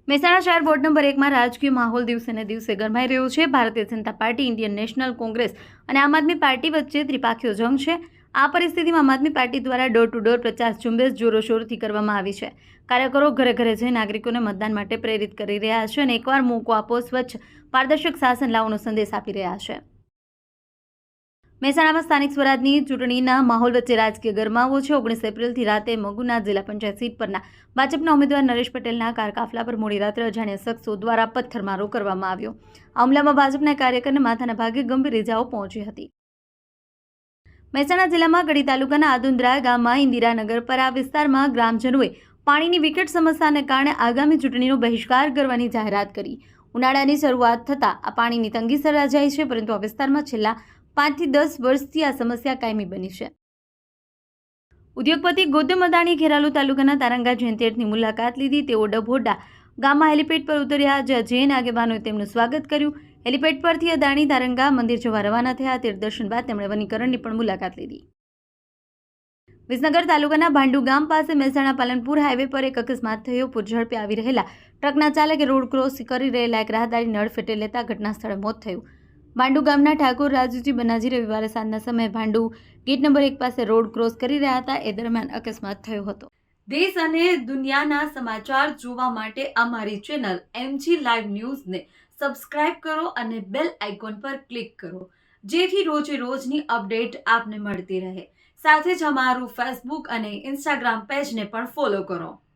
મહેસાણા શહેર ward number 1માં રાજકીય માહોલ દિવસે ને દિવસે ગરમાઈ રહ્યો છે. Bharatiya Janata party, Indian National Congress અને આમ આદમી પાર્ટી વચ્ચે ત્રિપાખીયો જંગ છે. આ પરિસ્થિતિમાં આમ આદમી પાર્ટી દ્વારા ડોર ટુ ડોર પ્રચાર ઝુંબેશ જોરોશોરથી કરવામાં આવી છે. કાર્યકરો ઘરે ઘરે જઈ નાગરિકોને મતદાન માટે પ્રેરિત કરી રહ્યા છે અને એકવાર મોકો આપો, સ્વચ્છ પારદર્શક શાસન લાવવાનો સંદેશ આપી રહ્યા છે. મહેસાણામાં સ્થાનિક સ્વરાજની ચૂંટણીના માહોલ વચ્ચે રાજકીય ગરમાવો છે. 19 એપ્રિલથી રાતે મગુના જિલ્લા પંચાયત સીટ પરના ભાજપના ઉમેદવાર નરેશ પટેલના કાર કાફલા પર મોડી રાત્રે અજાણ્યા શખ્સો દ્વારા પથ્થરમારો કરવામાં આવ્યો. આ હુમલામાં ભાજપના કાર્યકરને માથાના ભાગે ગંભીર ઇજાઓ પહોંચી હતી. મહેસાણા જિલ્લામાં ગઢી તાલુકાના આદુંદ્રા ગામમાં ઇન્દિરાનગર પર આ વિસ્તારમાં ગ્રામજનોએ પાણીની વિકટ સમસ્યાને કારણે આગામી ચૂંટણીનો બહિષ્કાર કરવાની જાહેરાત કરી. ઉનાળાની શરૂઆત થતાં આ પાણીની તંગી સર્જાઈ છે, પરંતુ આ વિસ્તારમાં છેલ્લા 5 થી 10 વર્ષથી આ સમસ્યા કાયમી બની છે. ઉદ્યોગપતિ ગૌતમ અદાણીએ ખેરાલુ તાલુકાના તારંગા જેનતેડની મુલાકાત લીધી. તેઓ ડભોડા ગામમાં હેલિપેડ પર ઉતર્યા, જ્યાં જૈન આગેવાનોએ તેમનું સ્વાગત કર્યું. હેલિપેડ પરથી અદાણી તારંગા મંદિર જવા રવાના થયા. તીર્થદર્શન બાદ તેમણે વનીકરણની પણ મુલાકાત લીધી. વિસનગર તાલુકાના ભાંડુ ગામ પાસે મહેસાણા પાલનપુર હાઈવે પર એક અકસ્માત થયો. પૂરઝડપે આવી રહેલા ટ્રકના ચાલકે રોડ ક્રોસ કરી રહેલા એક રાહદારીને અડફેટે લેતા ઘટના સ્થળે મોત થયું. ભાંડુ ગામના ઠાકોર રાજુજી બનાજી રવિવારે સાંજના સમયે ભાંડુ ગેટ નંબર 1 પાસે રોડ ક્રોસ કરી રહ્યા હતા. એ દરમિયાન અકસ્માત થયો હતો. દેશ અને દુનિયાના સમાચાર જોવા માટે અમારી ચેનલ MG લાઈવ ન્યૂઝને સબસ્ક્રાઇબ કરો અને બેલ આઇકોન પર ક્લિક કરો, જેથી રોજે રોજની અપડેટ આપને મળતી રહે. સાથે જ અમારું ફેસબુક અને ઇન્સ્ટાગ્રામ પેજને પણ ફોલો કરો.